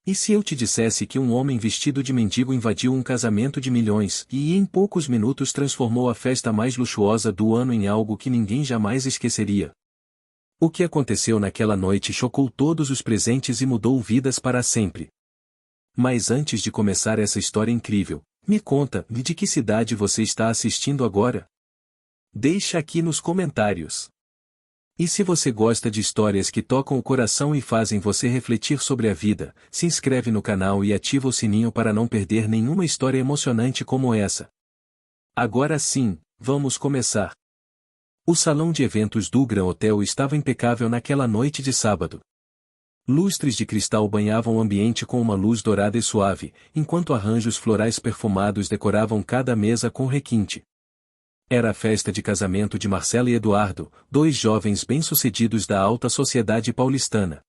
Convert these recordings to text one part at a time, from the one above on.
E se eu te dissesse que um homem vestido de mendigo invadiu um casamento de milhões e em poucos minutos transformou a festa mais luxuosa do ano em algo que ninguém jamais esqueceria? O que aconteceu naquela noite chocou todos os presentes e mudou vidas para sempre. Mas antes de começar essa história incrível, me conta, de que cidade você está assistindo agora? Deixa aqui nos comentários. E se você gosta de histórias que tocam o coração e fazem você refletir sobre a vida, se inscreve no canal e ativa o sininho para não perder nenhuma história emocionante como essa. Agora sim, vamos começar. O salão de eventos do Grand Hotel estava impecável naquela noite de sábado. Lustres de cristal banhavam o ambiente com uma luz dourada e suave, enquanto arranjos florais perfumados decoravam cada mesa com requinte. Era a festa de casamento de Marcela e Eduardo, dois jovens bem-sucedidos da alta sociedade paulistana.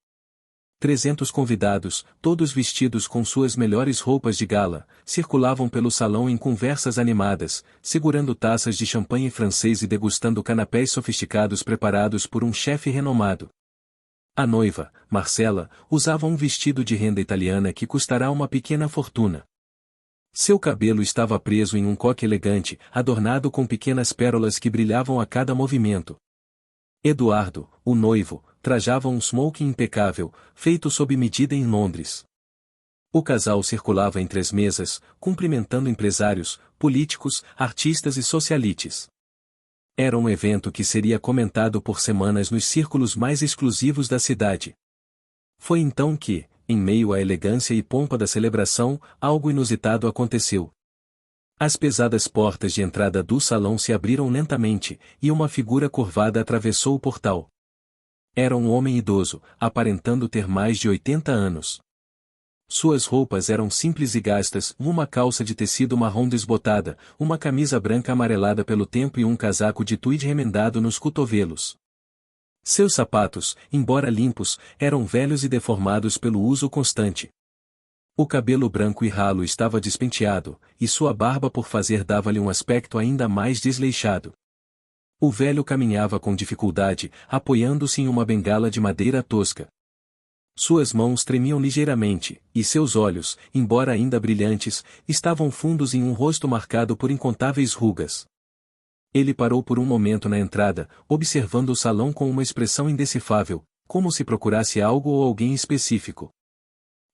300 convidados, todos vestidos com suas melhores roupas de gala, circulavam pelo salão em conversas animadas, segurando taças de champanhe francês e degustando canapés sofisticados preparados por um chefe renomado. A noiva, Marcela, usava um vestido de renda italiana que custará uma pequena fortuna. Seu cabelo estava preso em um coque elegante, adornado com pequenas pérolas que brilhavam a cada movimento. Eduardo, o noivo, trajava um smoking impecável, feito sob medida em Londres. O casal circulava entre as mesas, cumprimentando empresários, políticos, artistas e socialites. Era um evento que seria comentado por semanas nos círculos mais exclusivos da cidade. Foi então que, em meio à elegância e pompa da celebração, algo inusitado aconteceu. As pesadas portas de entrada do salão se abriram lentamente, e uma figura curvada atravessou o portal. Era um homem idoso, aparentando ter mais de 80 anos. Suas roupas eram simples e gastas, uma calça de tecido marrom desbotada, uma camisa branca amarelada pelo tempo e um casaco de tweed remendado nos cotovelos. Seus sapatos, embora limpos, eram velhos e deformados pelo uso constante. O cabelo branco e ralo estava despenteado, e sua barba por fazer dava-lhe um aspecto ainda mais desleixado. O velho caminhava com dificuldade, apoiando-se em uma bengala de madeira tosca. Suas mãos tremiam ligeiramente, e seus olhos, embora ainda brilhantes, estavam fundos em um rosto marcado por incontáveis rugas. Ele parou por um momento na entrada, observando o salão com uma expressão indecifrável, como se procurasse algo ou alguém específico.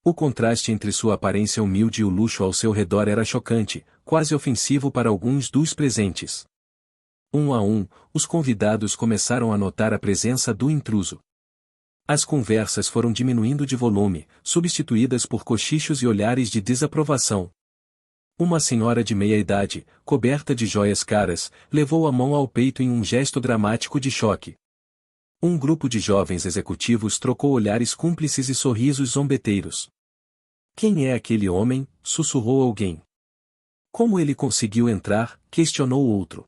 O contraste entre sua aparência humilde e o luxo ao seu redor era chocante, quase ofensivo para alguns dos presentes. Um a um, os convidados começaram a notar a presença do intruso. As conversas foram diminuindo de volume, substituídas por cochichos e olhares de desaprovação. Uma senhora de meia-idade, coberta de joias caras, levou a mão ao peito em um gesto dramático de choque. Um grupo de jovens executivos trocou olhares cúmplices e sorrisos zombeteiros. "Quem é aquele homem?", sussurrou alguém. "Como ele conseguiu entrar?", questionou outro.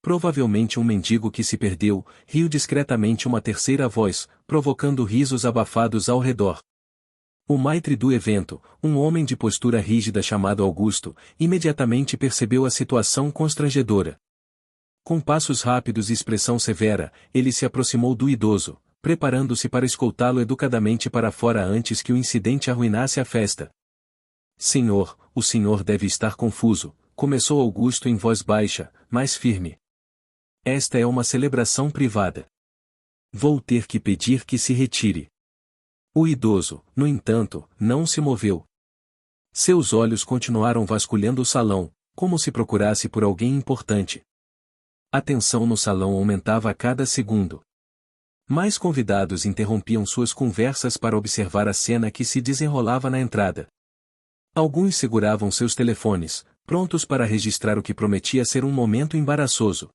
"Provavelmente um mendigo que se perdeu", riu discretamente uma terceira voz, provocando risos abafados ao redor. O maitre do evento, um homem de postura rígida chamado Augusto, imediatamente percebeu a situação constrangedora. Com passos rápidos e expressão severa, ele se aproximou do idoso, preparando-se para escoltá-lo educadamente para fora antes que o incidente arruinasse a festa. "Senhor, o senhor deve estar confuso", começou Augusto em voz baixa, mas firme. "Esta é uma celebração privada. Vou ter que pedir que se retire." O idoso, no entanto, não se moveu. Seus olhos continuaram vasculhando o salão, como se procurasse por alguém importante. A tensão no salão aumentava a cada segundo. Mais convidados interrompiam suas conversas para observar a cena que se desenrolava na entrada. Alguns seguravam seus telefones, prontos para registrar o que prometia ser um momento embaraçoso.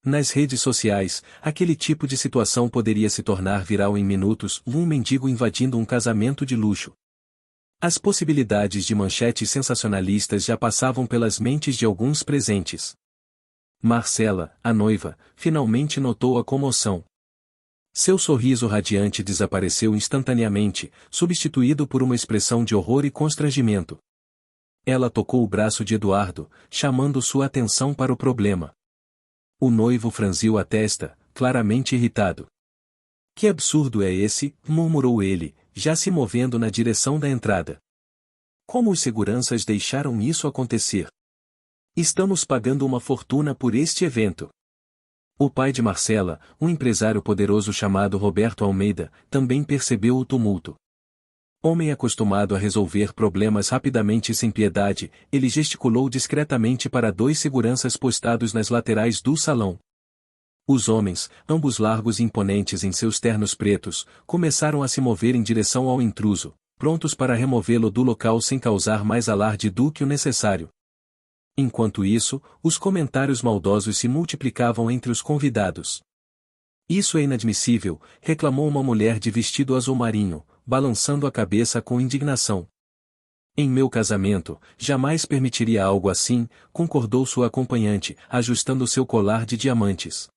Nas redes sociais, aquele tipo de situação poderia se tornar viral em minutos, um mendigo invadindo um casamento de luxo. As possibilidades de manchetes sensacionalistas já passavam pelas mentes de alguns presentes. Marcela, a noiva, finalmente notou a comoção. Seu sorriso radiante desapareceu instantaneamente, substituído por uma expressão de horror e constrangimento. Ela tocou o braço de Eduardo, chamando sua atenção para o problema. O noivo franziu a testa, claramente irritado. "Que absurdo é esse?", murmurou ele, já se movendo na direção da entrada. Como os seguranças deixaram isso acontecer? Estamos pagando uma fortuna por este evento. O pai de Marcela, um empresário poderoso chamado Roberto Almeida, também percebeu o tumulto. Homem acostumado a resolver problemas rapidamente e sem piedade, ele gesticulou discretamente para 2 seguranças postados nas laterais do salão. Os homens, ambos largos e imponentes em seus ternos pretos, começaram a se mover em direção ao intruso, prontos para removê-lo do local sem causar mais alarde do que o necessário. Enquanto isso, os comentários maldosos se multiplicavam entre os convidados. Isso é inadmissível, reclamou uma mulher de vestido azul marinho, balançando a cabeça com indignação. Em meu casamento, jamais permitiria algo assim, concordou sua acompanhante, ajustando seu colar de diamantes.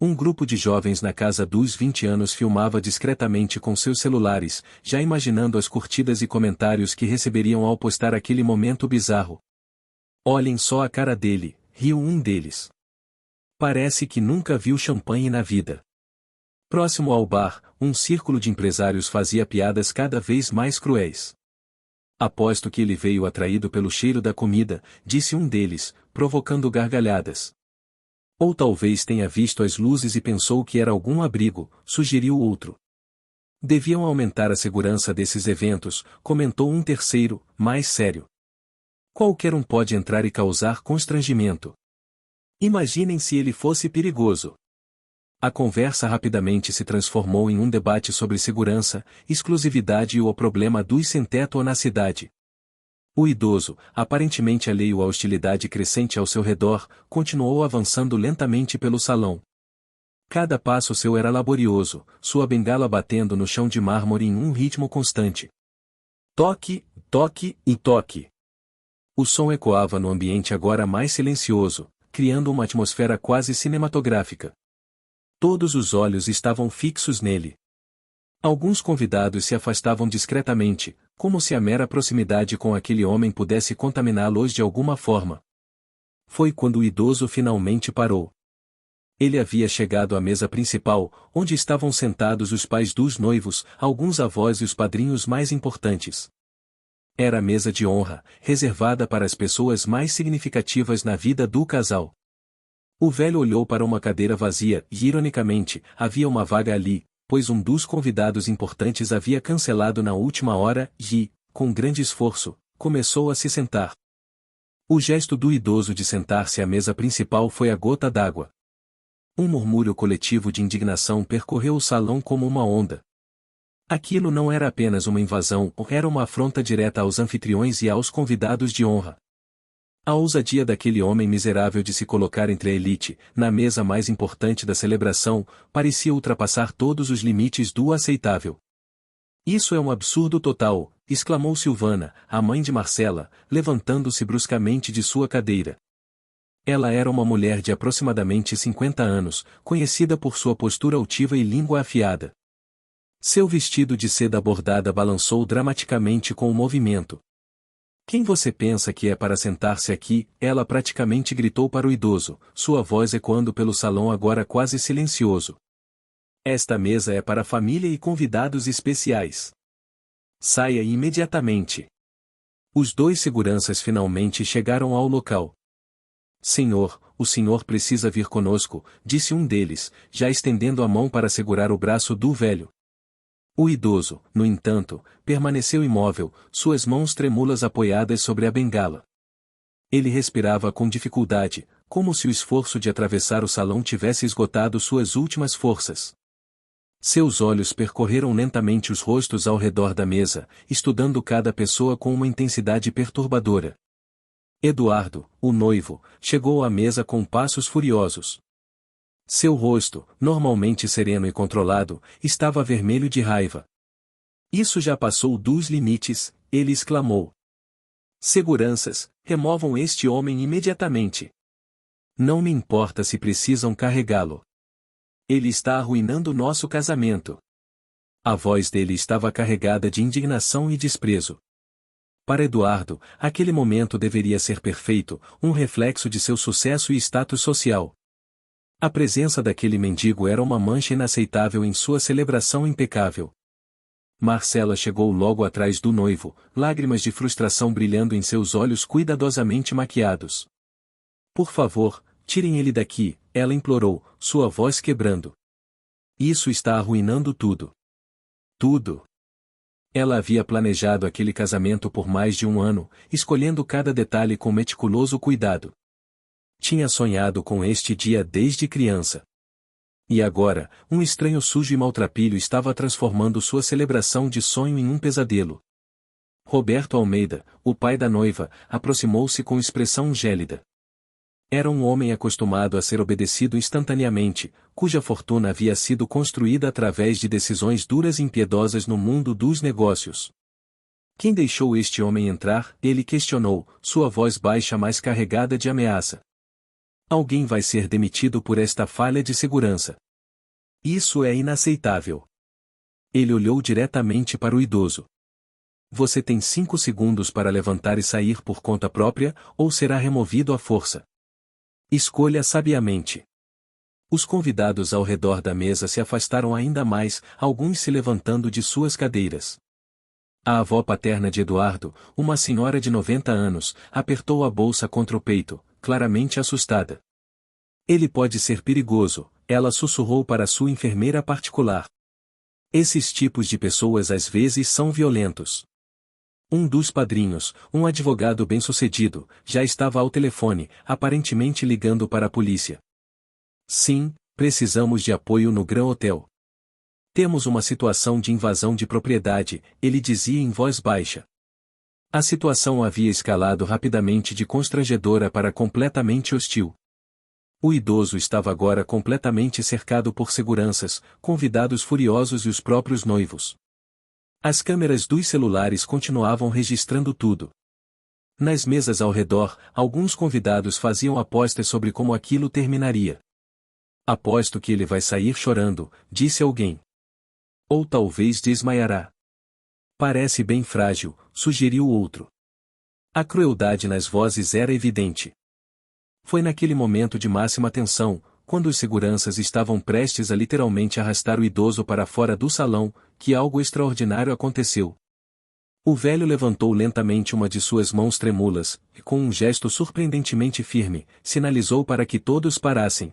Um grupo de jovens na casa dos 20 anos filmava discretamente com seus celulares, já imaginando as curtidas e comentários que receberiam ao postar aquele momento bizarro. Olhem só a cara dele, riu um deles. Parece que nunca viu champanhe na vida. Próximo ao bar, um círculo de empresários fazia piadas cada vez mais cruéis. Aposto que ele veio atraído pelo cheiro da comida, disse um deles, provocando gargalhadas. Ou talvez tenha visto as luzes e pensou que era algum abrigo, sugeriu outro. Deviam aumentar a segurança desses eventos, comentou um terceiro, mais sério. Qualquer um pode entrar e causar constrangimento. Imaginem se ele fosse perigoso. A conversa rapidamente se transformou em um debate sobre segurança, exclusividade e o problema dos sem-teto na cidade. O idoso, aparentemente alheio à hostilidade crescente ao seu redor, continuou avançando lentamente pelo salão. Cada passo seu era laborioso, sua bengala batendo no chão de mármore em um ritmo constante. Toque, toque e toque. O som ecoava no ambiente agora mais silencioso, criando uma atmosfera quase cinematográfica. Todos os olhos estavam fixos nele. Alguns convidados se afastavam discretamente, como se a mera proximidade com aquele homem pudesse contaminá-los de alguma forma. Foi quando o idoso finalmente parou. Ele havia chegado à mesa principal, onde estavam sentados os pais dos noivos, alguns avós e os padrinhos mais importantes. Era a mesa de honra, reservada para as pessoas mais significativas na vida do casal. O velho olhou para uma cadeira vazia e, ironicamente, havia uma vaga ali, pois um dos convidados importantes havia cancelado na última hora e, com grande esforço, começou a se sentar. O gesto do idoso de sentar-se à mesa principal foi a gota d'água. Um murmúrio coletivo de indignação percorreu o salão como uma onda. Aquilo não era apenas uma invasão, era uma afronta direta aos anfitriões e aos convidados de honra. A ousadia daquele homem miserável de se colocar entre a elite, na mesa mais importante da celebração, parecia ultrapassar todos os limites do aceitável. Isso é um absurdo total, exclamou Silvana, a mãe de Marcela, levantando-se bruscamente de sua cadeira. Ela era uma mulher de aproximadamente 50 anos, conhecida por sua postura altiva e língua afiada. Seu vestido de seda bordada balançou dramaticamente com o movimento. Quem você pensa que é para sentar-se aqui? Ela praticamente gritou para o idoso, sua voz ecoando pelo salão agora quase silencioso. Esta mesa é para família e convidados especiais. Saia imediatamente. Os 2 seguranças finalmente chegaram ao local. Senhor, o senhor precisa vir conosco, disse um deles, já estendendo a mão para segurar o braço do velho. O idoso, no entanto, permaneceu imóvel, suas mãos trêmulas apoiadas sobre a bengala. Ele respirava com dificuldade, como se o esforço de atravessar o salão tivesse esgotado suas últimas forças. Seus olhos percorreram lentamente os rostos ao redor da mesa, estudando cada pessoa com uma intensidade perturbadora. Eduardo, o noivo, chegou à mesa com passos furiosos. Seu rosto, normalmente sereno e controlado, estava vermelho de raiva. Isso já passou dos limites, ele exclamou. Seguranças, removam este homem imediatamente. Não me importa se precisam carregá-lo. Ele está arruinando nosso casamento. A voz dele estava carregada de indignação e desprezo. Para Eduardo, aquele momento deveria ser perfeito, um reflexo de seu sucesso e status social. A presença daquele mendigo era uma mancha inaceitável em sua celebração impecável. Marcela chegou logo atrás do noivo, lágrimas de frustração brilhando em seus olhos cuidadosamente maquiados. Por favor, tirem ele daqui, ela implorou, sua voz quebrando. Isso está arruinando tudo. Tudo. Ela havia planejado aquele casamento por mais de um ano, escolhendo cada detalhe com meticuloso cuidado. Tinha sonhado com este dia desde criança. E agora, um estranho sujo e maltrapilho estava transformando sua celebração de sonho em um pesadelo. Roberto Almeida, o pai da noiva, aproximou-se com expressão gélida. Era um homem acostumado a ser obedecido instantaneamente, cuja fortuna havia sido construída através de decisões duras e impiedosas no mundo dos negócios. Quem deixou este homem entrar? Ele questionou, sua voz baixa mas carregada de ameaça. Alguém vai ser demitido por esta falha de segurança. Isso é inaceitável. Ele olhou diretamente para o idoso. Você tem 5 segundos para levantar e sair por conta própria, ou será removido à força. Escolha sabiamente. Os convidados ao redor da mesa se afastaram ainda mais, alguns se levantando de suas cadeiras. A avó paterna de Eduardo, uma senhora de 90 anos, apertou a bolsa contra o peito, claramente assustada. Ele pode ser perigoso, ela sussurrou para sua enfermeira particular. Esses tipos de pessoas às vezes são violentos. Um dos padrinhos, um advogado bem-sucedido, já estava ao telefone, aparentemente ligando para a polícia. Sim, precisamos de apoio no Grand Hotel. Temos uma situação de invasão de propriedade, ele dizia em voz baixa. A situação havia escalado rapidamente de constrangedora para completamente hostil. O idoso estava agora completamente cercado por seguranças, convidados furiosos e os próprios noivos. As câmeras dos celulares continuavam registrando tudo. Nas mesas ao redor, alguns convidados faziam apostas sobre como aquilo terminaria. Aposto que ele vai sair chorando, disse alguém. Ou talvez desmaiará. Parece bem frágil, sugeriu outro. A crueldade nas vozes era evidente. Foi naquele momento de máxima tensão, quando os seguranças estavam prestes a literalmente arrastar o idoso para fora do salão, que algo extraordinário aconteceu. O velho levantou lentamente uma de suas mãos trêmulas, e com um gesto surpreendentemente firme, sinalizou para que todos parassem.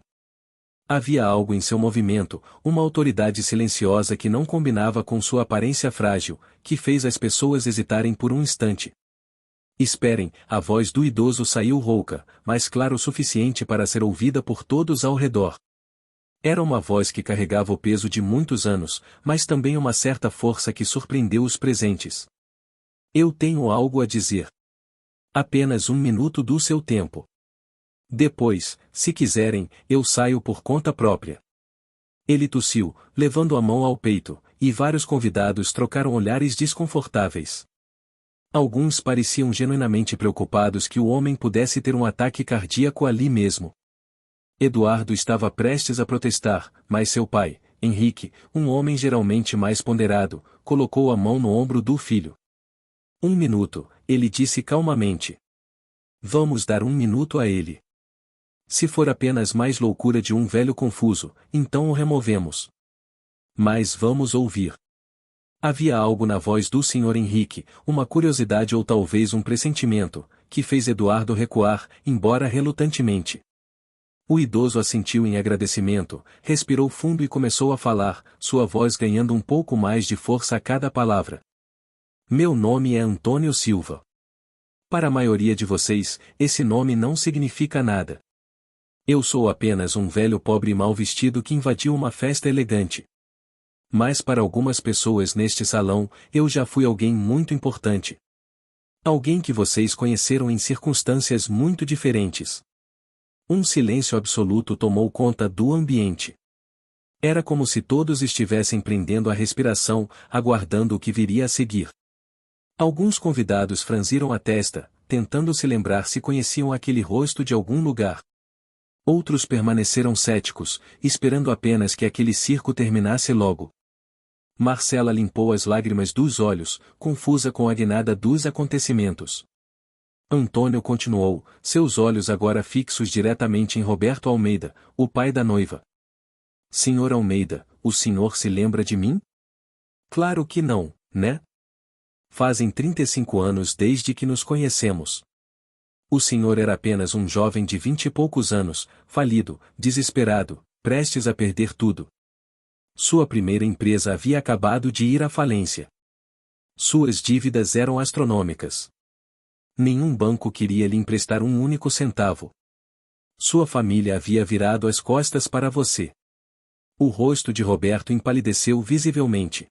Havia algo em seu movimento, uma autoridade silenciosa que não combinava com sua aparência frágil, que fez as pessoas hesitarem por um instante. Esperem, a voz do idoso saiu rouca, mas clara o suficiente para ser ouvida por todos ao redor. Era uma voz que carregava o peso de muitos anos, mas também uma certa força que surpreendeu os presentes. Eu tenho algo a dizer. Apenas 1 minuto do seu tempo. Depois, se quiserem, eu saio por conta própria. Ele tossiu, levando a mão ao peito, e vários convidados trocaram olhares desconfortáveis. Alguns pareciam genuinamente preocupados que o homem pudesse ter um ataque cardíaco ali mesmo. Eduardo estava prestes a protestar, mas seu pai, Henrique, um homem geralmente mais ponderado, colocou a mão no ombro do filho. 1 minuto, ele disse calmamente. Vamos dar 1 minuto a ele. Se for apenas mais loucura de um velho confuso, então o removemos. Mas vamos ouvir. Havia algo na voz do Sr. Henrique, uma curiosidade ou talvez um pressentimento, que fez Eduardo recuar, embora relutantemente. O idoso assentiu em agradecimento, respirou fundo e começou a falar, sua voz ganhando um pouco mais de força a cada palavra. Meu nome é Antônio Silva. Para a maioria de vocês, esse nome não significa nada. Eu sou apenas um velho pobre mal vestido que invadiu uma festa elegante. Mas para algumas pessoas neste salão, eu já fui alguém muito importante. Alguém que vocês conheceram em circunstâncias muito diferentes. Um silêncio absoluto tomou conta do ambiente. Era como se todos estivessem prendendo a respiração, aguardando o que viria a seguir. Alguns convidados franziram a testa, tentando se lembrar se conheciam aquele rosto de algum lugar. Outros permaneceram céticos, esperando apenas que aquele circo terminasse logo. Marcela limpou as lágrimas dos olhos, confusa com a guinada dos acontecimentos. Antônio continuou, seus olhos agora fixos diretamente em Roberto Almeida, o pai da noiva. Senhor Almeida, o senhor se lembra de mim? Claro que não, né? Fazem 35 anos desde que nos conhecemos. O senhor era apenas um jovem de 20 e poucos anos, falido, desesperado, prestes a perder tudo. Sua primeira empresa havia acabado de ir à falência. Suas dívidas eram astronômicas. Nenhum banco queria lhe emprestar um único centavo. Sua família havia virado as costas para você. O rosto de Roberto empalideceu visivelmente.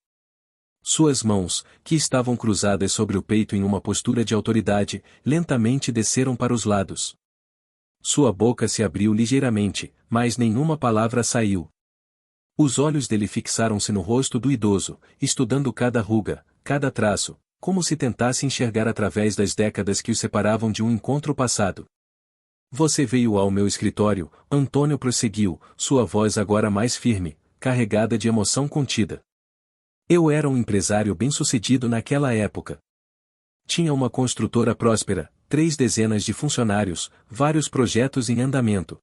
Suas mãos, que estavam cruzadas sobre o peito em uma postura de autoridade, lentamente desceram para os lados. Sua boca se abriu ligeiramente, mas nenhuma palavra saiu. Os olhos dele fixaram-se no rosto do idoso, estudando cada ruga, cada traço, como se tentasse enxergar através das décadas que os separavam de um encontro passado. Você veio ao meu escritório, Antônio prosseguiu, sua voz agora mais firme, carregada de emoção contida. Eu era um empresário bem-sucedido naquela época. Tinha uma construtora próspera, 3 dezenas de funcionários, vários projetos em andamento.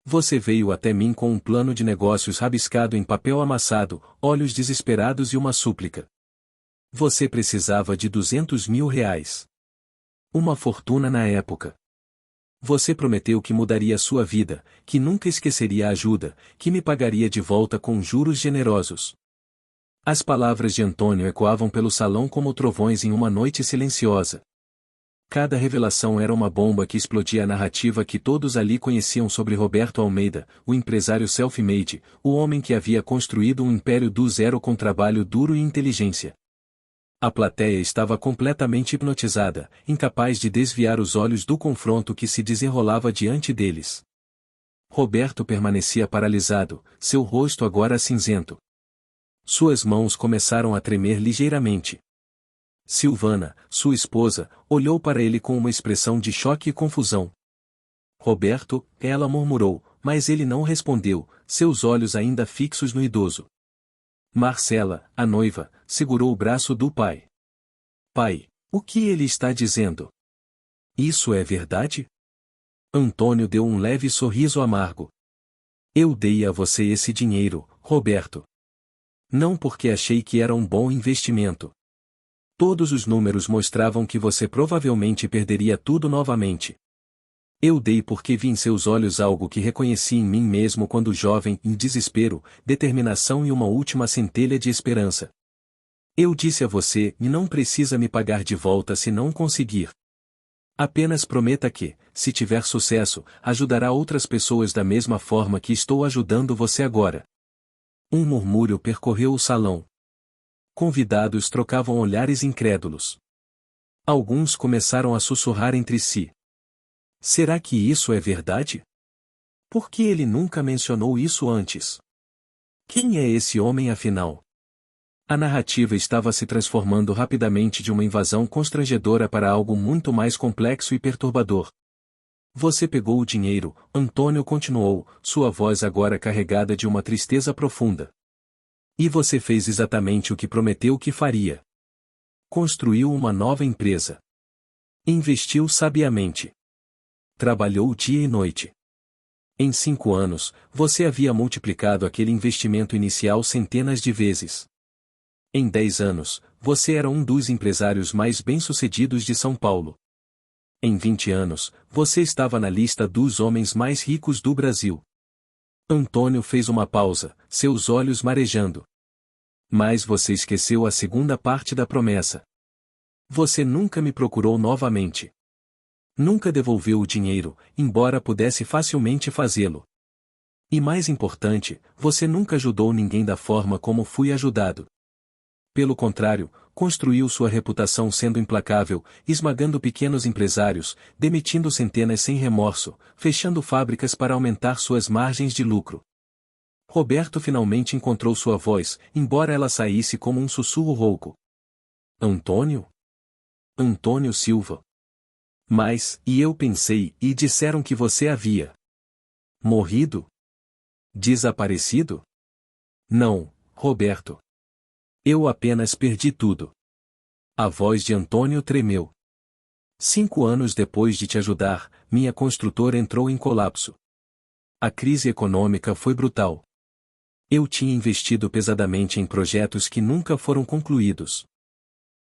Você veio até mim com um plano de negócios rabiscado em papel amassado, olhos desesperados e uma súplica. Você precisava de R$ 200.000. Uma fortuna na época. Você prometeu que mudaria sua vida, que nunca esqueceria a ajuda, que me pagaria de volta com juros generosos. As palavras de Antônio ecoavam pelo salão como trovões em uma noite silenciosa. Cada revelação era uma bomba que explodia a narrativa que todos ali conheciam sobre Roberto Almeida, o empresário self-made, o homem que havia construído um império do zero com trabalho duro e inteligência. A plateia estava completamente hipnotizada, incapaz de desviar os olhos do confronto que se desenrolava diante deles. Roberto permanecia paralisado, seu rosto agora cinzento. Suas mãos começaram a tremer ligeiramente. Silvana, sua esposa, olhou para ele com uma expressão de choque e confusão. Roberto, ela murmurou, mas ele não respondeu, seus olhos ainda fixos no idoso. Marcela, a noiva, segurou o braço do pai. Pai, o que ele está dizendo? Isso é verdade? Antônio deu um leve sorriso amargo. Eu dei a você esse dinheiro, Roberto. Não porque achei que era um bom investimento. Todos os números mostravam que você provavelmente perderia tudo novamente. Eu dei porque vi em seus olhos algo que reconheci em mim mesmo quando jovem, em desespero, determinação e uma última centelha de esperança. Eu disse a você, e não precisa me pagar de volta se não conseguir. Apenas prometa que, se tiver sucesso, ajudará outras pessoas da mesma forma que estou ajudando você agora. Um murmúrio percorreu o salão. Convidados trocavam olhares incrédulos. Alguns começaram a sussurrar entre si. Será que isso é verdade? Por que ele nunca mencionou isso antes? Quem é esse homem afinal? A narrativa estava se transformando rapidamente de uma invasão constrangedora para algo muito mais complexo e perturbador. Você pegou o dinheiro, Antônio continuou, sua voz agora carregada de uma tristeza profunda. E você fez exatamente o que prometeu que faria. Construiu uma nova empresa. Investiu sabiamente. Trabalhou dia e noite. Em 5 anos, você havia multiplicado aquele investimento inicial centenas de vezes. Em 10 anos, você era um dos empresários mais bem-sucedidos de São Paulo. Em 20 anos, você estava na lista dos homens mais ricos do Brasil. Antônio fez uma pausa, seus olhos marejando. Mas você esqueceu a segunda parte da promessa. Você nunca me procurou novamente. Nunca devolveu o dinheiro, embora pudesse facilmente fazê-lo. E mais importante, você nunca ajudou ninguém da forma como fui ajudado. Pelo contrário, construiu sua reputação sendo implacável, esmagando pequenos empresários, demitindo centenas sem remorso, fechando fábricas para aumentar suas margens de lucro. Roberto finalmente encontrou sua voz, embora ela saísse como um sussurro rouco. Antônio? Antônio Silva. Mas, e eu pensei, e disseram que você havia morrido? Desaparecido? Não, Roberto. Eu apenas perdi tudo. A voz de Antônio tremeu. 5 anos depois de te ajudar, minha construtora entrou em colapso. A crise econômica foi brutal. Eu tinha investido pesadamente em projetos que nunca foram concluídos.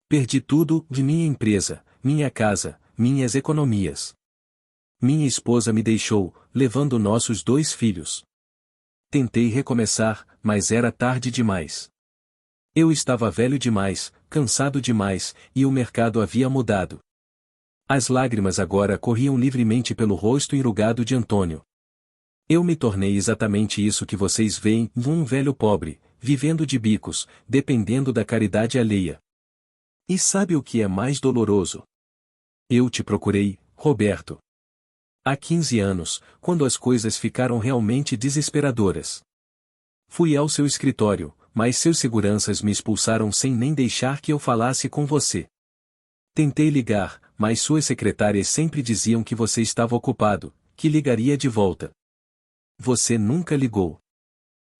Perdi tudo, de minha empresa, minha casa, minhas economias. Minha esposa me deixou, levando nossos 2 filhos. Tentei recomeçar, mas era tarde demais. Eu estava velho demais, cansado demais, e o mercado havia mudado. As lágrimas agora corriam livremente pelo rosto enrugado de Antônio. Eu me tornei exatamente isso que vocês veem, um velho pobre, vivendo de bicos, dependendo da caridade alheia. E sabe o que é mais doloroso? Eu te procurei, Roberto. Há 15 anos, quando as coisas ficaram realmente desesperadoras. Fui ao seu escritório, mas seus seguranças me expulsaram sem nem deixar que eu falasse com você. Tentei ligar, mas suas secretárias sempre diziam que você estava ocupado, que ligaria de volta. Você nunca ligou.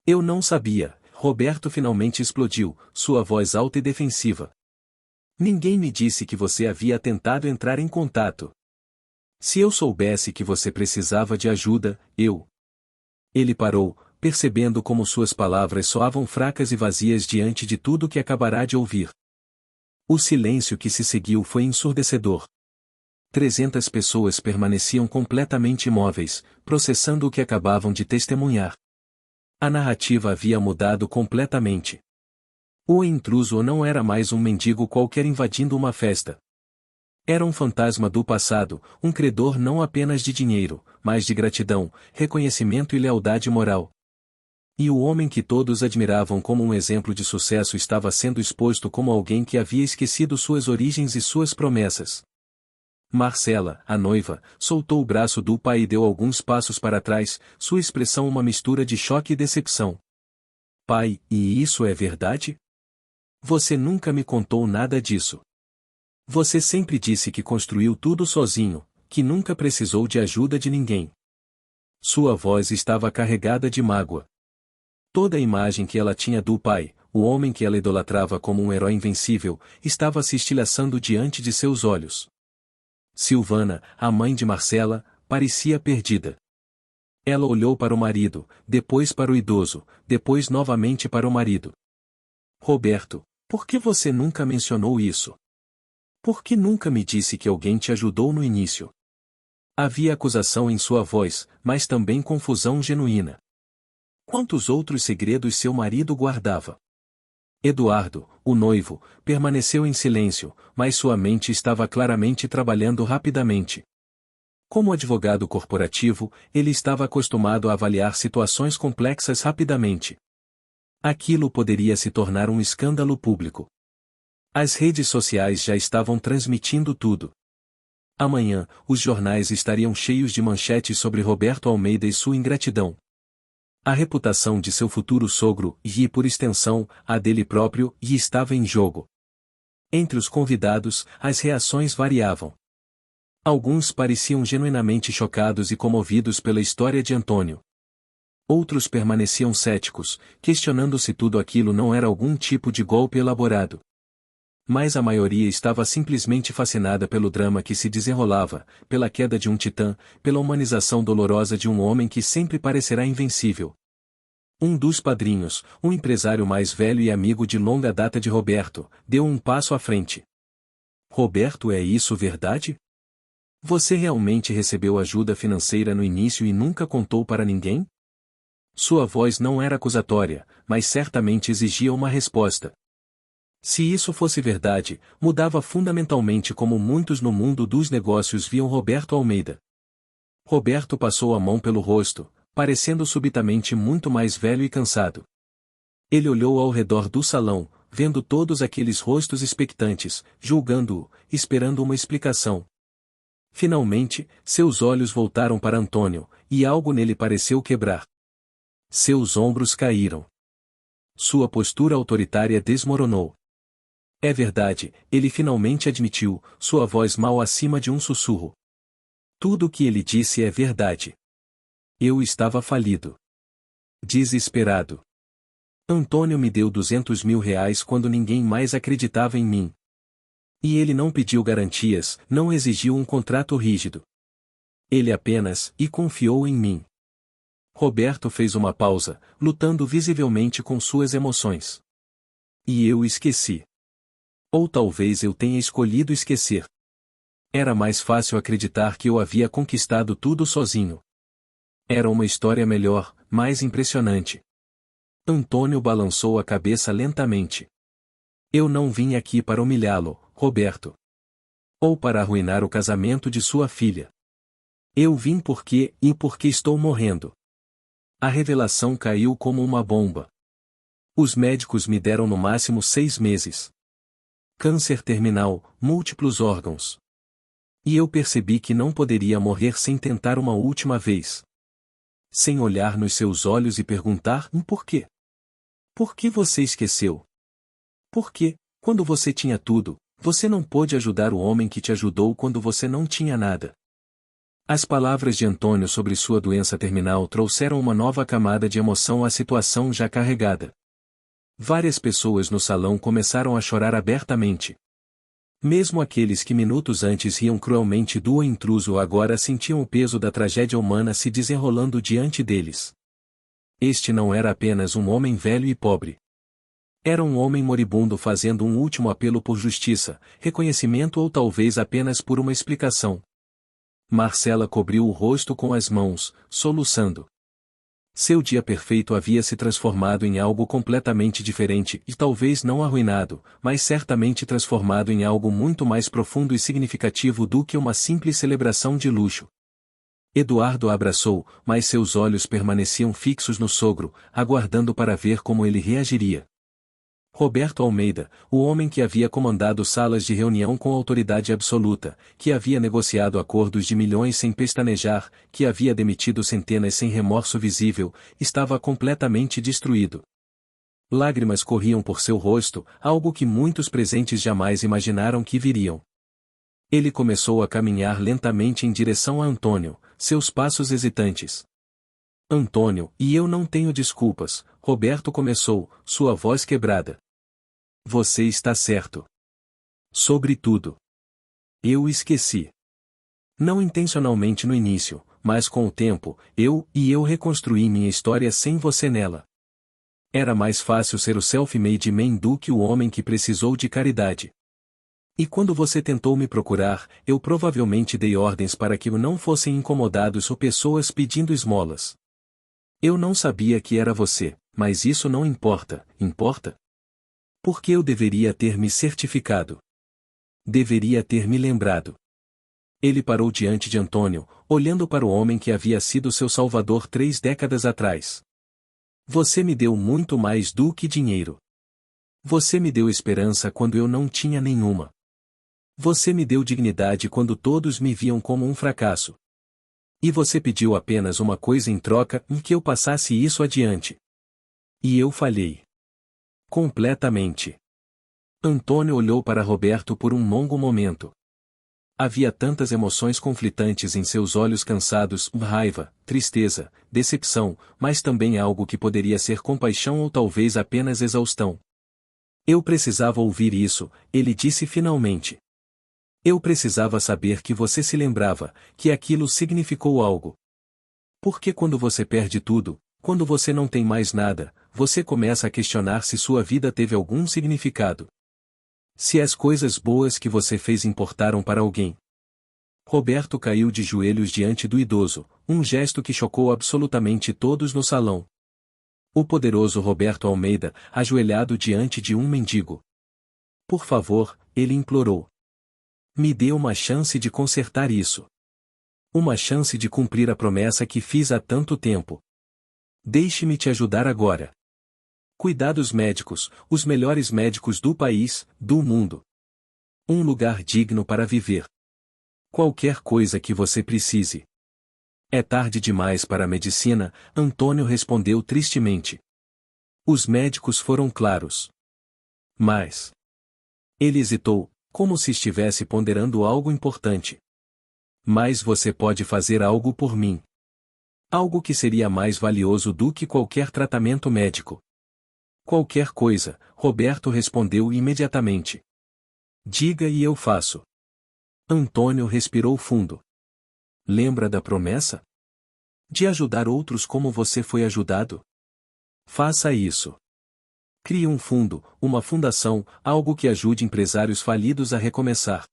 Eu não sabia. Roberto finalmente explodiu, sua voz alta e defensiva. Ninguém me disse que você havia tentado entrar em contato. Se eu soubesse que você precisava de ajuda, eu... Ele parou, percebendo como suas palavras soavam fracas e vazias diante de tudo que acabará de ouvir. O silêncio que se seguiu foi ensurdecedor. 300 pessoas permaneciam completamente imóveis, processando o que acabavam de testemunhar. A narrativa havia mudado completamente. O intruso não era mais um mendigo qualquer invadindo uma festa. Era um fantasma do passado, um credor não apenas de dinheiro, mas de gratidão, reconhecimento e lealdade moral. E o homem que todos admiravam como um exemplo de sucesso estava sendo exposto como alguém que havia esquecido suas origens e suas promessas. Marcela, a noiva, soltou o braço do pai e deu alguns passos para trás, sua expressão uma mistura de choque e decepção. Pai, e isso é verdade? Você nunca me contou nada disso. Você sempre disse que construiu tudo sozinho, que nunca precisou de ajuda de ninguém. Sua voz estava carregada de mágoa. Toda a imagem que ela tinha do pai, o homem que ela idolatrava como um herói invencível, estava se estilhaçando diante de seus olhos. Silvana, a mãe de Marcela, parecia perdida. Ela olhou para o marido, depois para o idoso, depois novamente para o marido. Roberto, por que você nunca mencionou isso? Por que nunca me disse que alguém te ajudou no início? Havia acusação em sua voz, mas também confusão genuína. Quantos outros segredos seu marido guardava? Eduardo, o noivo, permaneceu em silêncio, mas sua mente estava claramente trabalhando rapidamente. Como advogado corporativo, ele estava acostumado a avaliar situações complexas rapidamente. Aquilo poderia se tornar um escândalo público. As redes sociais já estavam transmitindo tudo. Amanhã, os jornais estariam cheios de manchetes sobre Roberto Almeida e sua ingratidão. A reputação de seu futuro sogro, e por extensão, a dele próprio, estava em jogo. Entre os convidados, as reações variavam. Alguns pareciam genuinamente chocados e comovidos pela história de Antônio. Outros permaneciam céticos, questionando se tudo aquilo não era algum tipo de golpe elaborado. Mas a maioria estava simplesmente fascinada pelo drama que se desenrolava, pela queda de um titã, pela humanização dolorosa de um homem que sempre parecerá invencível. Um dos padrinhos, um empresário mais velho e amigo de longa data de Roberto, deu um passo à frente. Roberto, é isso verdade? Você realmente recebeu ajuda financeira no início e nunca contou para ninguém? Sua voz não era acusatória, mas certamente exigia uma resposta. Se isso fosse verdade, mudava fundamentalmente como muitos no mundo dos negócios viam Roberto Almeida. Roberto passou a mão pelo rosto, parecendo subitamente muito mais velho e cansado. Ele olhou ao redor do salão, vendo todos aqueles rostos expectantes, julgando-o, esperando uma explicação. Finalmente, seus olhos voltaram para Antônio, e algo nele pareceu quebrar. Seus ombros caíram. Sua postura autoritária desmoronou. É verdade, ele finalmente admitiu, sua voz mal acima de um sussurro. Tudo o que ele disse é verdade. Eu estava falido. Desesperado. Antônio me deu R$ 200.000 quando ninguém mais acreditava em mim. E ele não pediu garantias, não exigiu um contrato rígido. Ele apenas confiou em mim. Roberto fez uma pausa, lutando visivelmente com suas emoções. E eu esqueci. Ou talvez eu tenha escolhido esquecer. Era mais fácil acreditar que eu havia conquistado tudo sozinho. Era uma história melhor, mais impressionante. Antônio balançou a cabeça lentamente. Eu não vim aqui para humilhá-lo, Roberto. Ou para arruinar o casamento de sua filha. Eu vim porque estou morrendo. A revelação caiu como uma bomba. Os médicos me deram no máximo 6 meses. Câncer terminal, múltiplos órgãos. E eu percebi que não poderia morrer sem tentar uma última vez. Sem olhar nos seus olhos e perguntar por quê. Por que você esqueceu? Por que, quando você tinha tudo, você não pôde ajudar o homem que te ajudou quando você não tinha nada? As palavras de Antônio sobre sua doença terminal trouxeram uma nova camada de emoção à situação já carregada. Várias pessoas no salão começaram a chorar abertamente. Mesmo aqueles que minutos antes riam cruelmente do intruso agora sentiam o peso da tragédia humana se desenrolando diante deles. Este não era apenas um homem velho e pobre. Era um homem moribundo fazendo um último apelo por justiça, reconhecimento ou talvez apenas por uma explicação. Marcela cobriu o rosto com as mãos, soluçando. Seu dia perfeito havia se transformado em algo completamente diferente e talvez não arruinado, mas certamente transformado em algo muito mais profundo e significativo do que uma simples celebração de luxo. Eduardo a abraçou, mas seus olhos permaneciam fixos no sogro, aguardando para ver como ele reagiria. Roberto Almeida, o homem que havia comandado salas de reunião com autoridade absoluta, que havia negociado acordos de milhões sem pestanejar, que havia demitido centenas sem remorso visível, estava completamente destruído. Lágrimas corriam por seu rosto, algo que muitos presentes jamais imaginaram que viriam. Ele começou a caminhar lentamente em direção a Antônio, seus passos hesitantes. Antônio, e eu não tenho desculpas, Roberto começou, sua voz quebrada. Você está certo. Sobretudo. Eu esqueci. Não intencionalmente no início, mas com o tempo, eu reconstruí minha história sem você nela. Era mais fácil ser o self-made man do que o homem que precisou de caridade. E quando você tentou me procurar, eu provavelmente dei ordens para que não fossem incomodados ou pessoas pedindo esmolas. Eu não sabia que era você, mas isso não importa, importa? Porque eu deveria ter me certificado. Deveria ter me lembrado. Ele parou diante de Antônio, olhando para o homem que havia sido seu salvador 3 décadas atrás. Você me deu muito mais do que dinheiro. Você me deu esperança quando eu não tinha nenhuma. Você me deu dignidade quando todos me viam como um fracasso. E você pediu apenas uma coisa em troca, que eu passasse isso adiante. E eu falhei. Completamente. Antônio olhou para Roberto por um longo momento. Havia tantas emoções conflitantes em seus olhos cansados, raiva, tristeza, decepção, mas também algo que poderia ser compaixão ou talvez apenas exaustão. Eu precisava ouvir isso, ele disse finalmente. Eu precisava saber que você se lembrava, que aquilo significou algo. Porque quando você perde tudo, quando você não tem mais nada, você começa a questionar se sua vida teve algum significado. Se as coisas boas que você fez importaram para alguém. Roberto caiu de joelhos diante do idoso, um gesto que chocou absolutamente todos no salão. O poderoso Roberto Almeida, ajoelhado diante de um mendigo. Por favor, ele implorou. Me dê uma chance de consertar isso. Uma chance de cumprir a promessa que fiz há tanto tempo. Deixe-me te ajudar agora. Cuidados médicos, os melhores médicos do país, do mundo. Um lugar digno para viver. Qualquer coisa que você precise. É tarde demais para a medicina, Antônio respondeu tristemente. Os médicos foram claros. Mas. Ele hesitou, como se estivesse ponderando algo importante. Mas você pode fazer algo por mim. Algo que seria mais valioso do que qualquer tratamento médico. Qualquer coisa, Roberto respondeu imediatamente. Diga e eu faço. Antônio respirou fundo. Lembra da promessa? De ajudar outros como você foi ajudado? Faça isso. Crie um fundo, uma fundação, algo que ajude empresários falidos a recomeçar.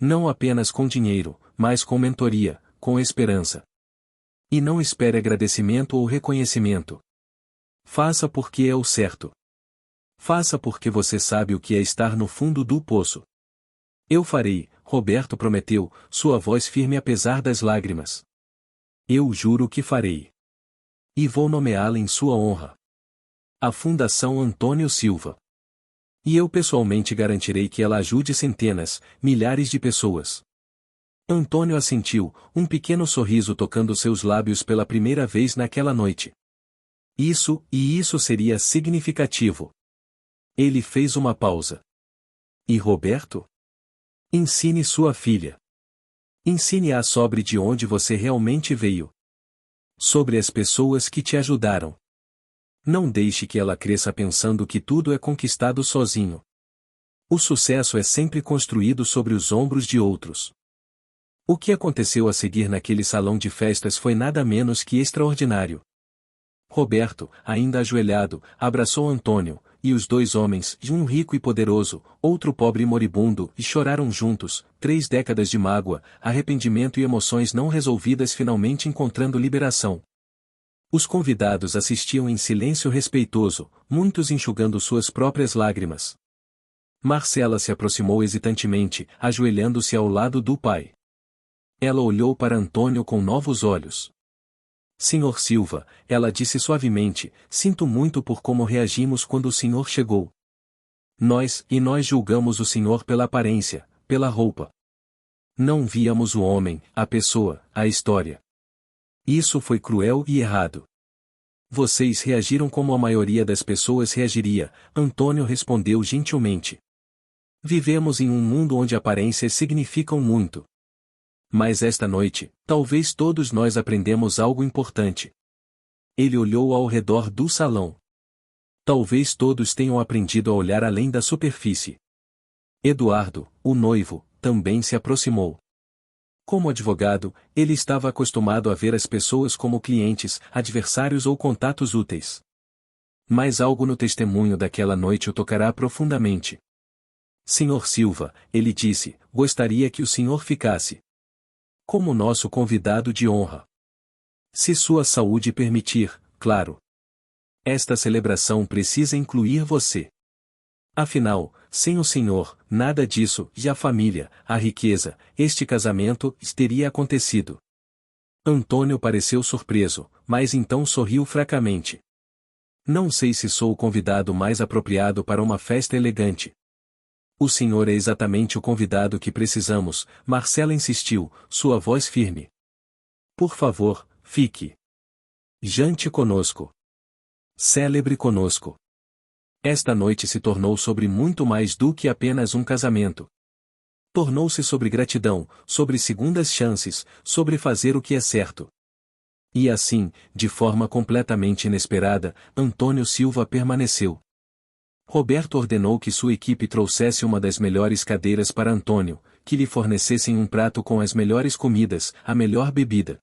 Não apenas com dinheiro, mas com mentoria, com esperança. E não espere agradecimento ou reconhecimento. Faça porque é o certo. Faça porque você sabe o que é estar no fundo do poço. Eu farei, Roberto prometeu, sua voz firme apesar das lágrimas. Eu juro que farei. E vou nomeá-la em sua honra. A Fundação Antônio Silva. E eu pessoalmente garantirei que ela ajude centenas, milhares de pessoas. Antônio assentiu, um pequeno sorriso tocando seus lábios pela primeira vez naquela noite. Isso seria significativo. Ele fez uma pausa. E Roberto? Ensine sua filha. Ensine-a sobre de onde você realmente veio. Sobre as pessoas que te ajudaram. Não deixe que ela cresça pensando que tudo é conquistado sozinho. O sucesso é sempre construído sobre os ombros de outros. O que aconteceu a seguir naquele salão de festas foi nada menos que extraordinário. Roberto, ainda ajoelhado, abraçou Antônio, e os dois homens, um rico e poderoso, outro pobre e moribundo, e choraram juntos, 3 décadas de mágoa, arrependimento e emoções não resolvidas finalmente encontrando liberação. Os convidados assistiam em silêncio respeitoso, muitos enxugando suas próprias lágrimas. Marcela se aproximou hesitantemente, ajoelhando-se ao lado do pai. Ela olhou para Antônio com novos olhos. Senhor Silva, ela disse suavemente, sinto muito por como reagimos quando o senhor chegou. Nós julgamos o senhor pela aparência, pela roupa. Não víamos o homem, a pessoa, a história. Isso foi cruel e errado. Vocês reagiram como a maioria das pessoas reagiria, Antônio respondeu gentilmente. Vivemos em um mundo onde aparências significam muito. Mas esta noite, talvez todos nós aprendemos algo importante. Ele olhou ao redor do salão. Talvez todos tenham aprendido a olhar além da superfície. Eduardo, o noivo, também se aproximou. Como advogado, ele estava acostumado a ver as pessoas como clientes, adversários ou contatos úteis. Mas algo no testemunho daquela noite o tocará profundamente. Senhor Silva, ele disse, gostaria que o senhor ficasse como nosso convidado de honra. Se sua saúde permitir, claro. Esta celebração precisa incluir você. Afinal, sem o senhor, nada disso, e a família, a riqueza, este casamento, teria acontecido. Antônio pareceu surpreso, mas então sorriu fracamente. Não sei se sou o convidado mais apropriado para uma festa elegante. O senhor é exatamente o convidado que precisamos, Marcela insistiu, sua voz firme. Por favor, fique. Jante conosco. Celebre conosco. Esta noite se tornou sobre muito mais do que apenas um casamento. Tornou-se sobre gratidão, sobre segundas chances, sobre fazer o que é certo. E assim, de forma completamente inesperada, Antônio Silva permaneceu. Roberto ordenou que sua equipe trouxesse uma das melhores cadeiras para Antônio, que lhe fornecessem um prato com as melhores comidas, a melhor bebida.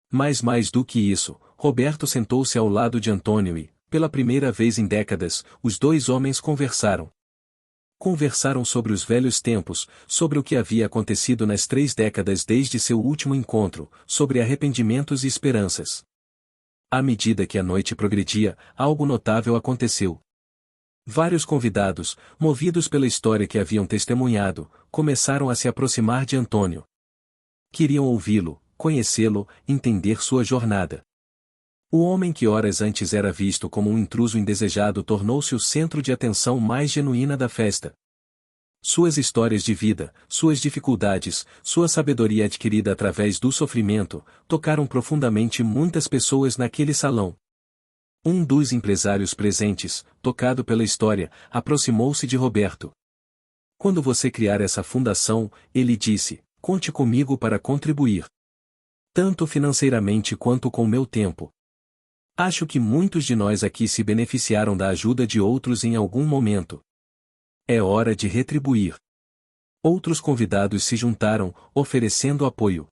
Mas mais do que isso, Roberto sentou-se ao lado de Antônio e, pela primeira vez em décadas, os dois homens conversaram. Conversaram sobre os velhos tempos, sobre o que havia acontecido nas 3 décadas desde seu último encontro, sobre arrependimentos e esperanças. À medida que a noite progredia, algo notável aconteceu. Vários convidados, movidos pela história que haviam testemunhado, começaram a se aproximar de Antônio. Queriam ouvi-lo, conhecê-lo, entender sua jornada. O homem que horas antes era visto como um intruso indesejado tornou-se o centro de atenção mais genuína da festa. Suas histórias de vida, suas dificuldades, sua sabedoria adquirida através do sofrimento, tocaram profundamente muitas pessoas naquele salão. Um dos empresários presentes, tocado pela história, aproximou-se de Roberto. Quando você criar essa fundação, ele disse, conte comigo para contribuir. Tanto financeiramente quanto com meu tempo. Acho que muitos de nós aqui se beneficiaram da ajuda de outros em algum momento. É hora de retribuir. Outros convidados se juntaram, oferecendo apoio.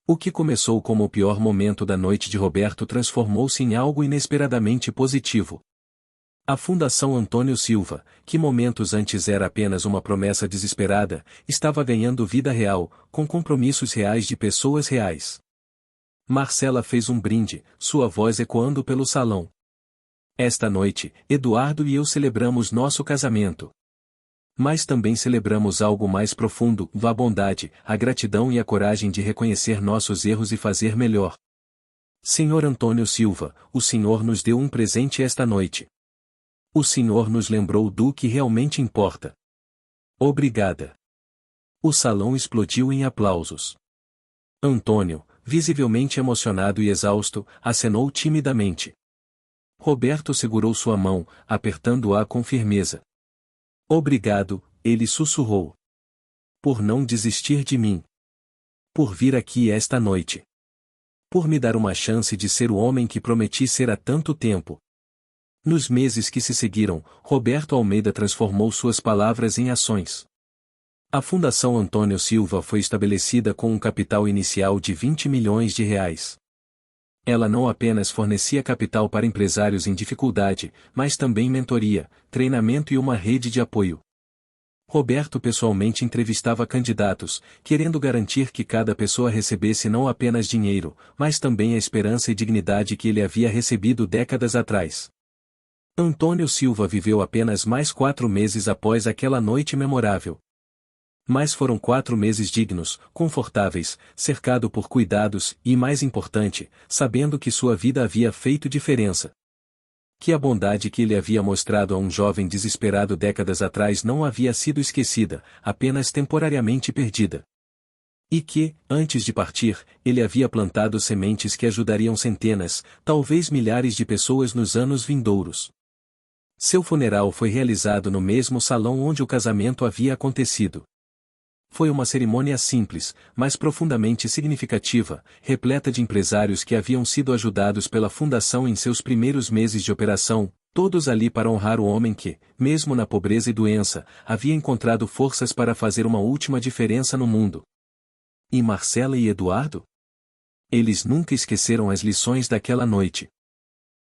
O que começou como o pior momento da noite de Roberto transformou-se em algo inesperadamente positivo. A Fundação Antônio Silva, que momentos antes era apenas uma promessa desesperada, estava ganhando vida real, com compromissos reais de pessoas reais. Marcela fez um brinde, sua voz ecoando pelo salão. Esta noite, Eduardo e eu celebramos nosso casamento. Mas também celebramos algo mais profundo, a bondade, a gratidão e a coragem de reconhecer nossos erros e fazer melhor. Senhor Antônio Silva, o Senhor nos deu um presente esta noite. O Senhor nos lembrou do que realmente importa. Obrigada. O salão explodiu em aplausos. Antônio, visivelmente emocionado e exausto, acenou timidamente. Roberto segurou sua mão, apertando-a com firmeza. Obrigado, ele sussurrou. Por não desistir de mim. Por vir aqui esta noite. Por me dar uma chance de ser o homem que prometi ser há tanto tempo. Nos meses que se seguiram, Roberto Almeida transformou suas palavras em ações. A Fundação Antônio Silva foi estabelecida com um capital inicial de R$ 20 milhões. Ela não apenas fornecia capital para empresários em dificuldade, mas também mentoria, treinamento e uma rede de apoio. Roberto pessoalmente entrevistava candidatos, querendo garantir que cada pessoa recebesse não apenas dinheiro, mas também a esperança e dignidade que ele havia recebido décadas atrás. Antônio Silva viveu apenas mais 4 meses após aquela noite memorável. Mas foram 4 meses dignos, confortáveis, cercado por cuidados e, mais importante, sabendo que sua vida havia feito diferença. Que a bondade que ele havia mostrado a um jovem desesperado décadas atrás não havia sido esquecida, apenas temporariamente perdida. E que, antes de partir, ele havia plantado sementes que ajudariam centenas, talvez milhares de pessoas nos anos vindouros. Seu funeral foi realizado no mesmo salão onde o casamento havia acontecido. Foi uma cerimônia simples, mas profundamente significativa, repleta de empresários que haviam sido ajudados pela Fundação em seus primeiros meses de operação, todos ali para honrar o homem que, mesmo na pobreza e doença, havia encontrado forças para fazer uma última diferença no mundo. E Marcela e Eduardo? Eles nunca esqueceram as lições daquela noite.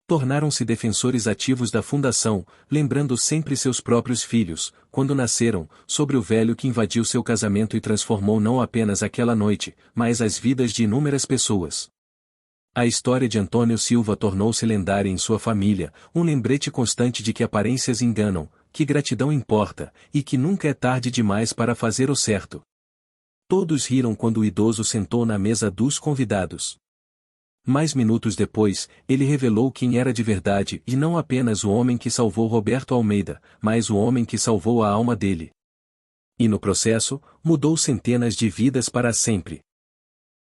Tornaram-se defensores ativos da Fundação, lembrando sempre seus próprios filhos, quando nasceram, sobre o velho que invadiu seu casamento e transformou não apenas aquela noite, mas as vidas de inúmeras pessoas. A história de Antônio Silva tornou-se lendária em sua família, um lembrete constante de que aparências enganam, que gratidão importa, e que nunca é tarde demais para fazer o certo. Todos riram quando o idoso sentou na mesa dos convidados. Mas minutos depois, ele revelou quem era de verdade e não apenas o homem que salvou Roberto Almeida, mas o homem que salvou a alma dele. E no processo, mudou centenas de vidas para sempre.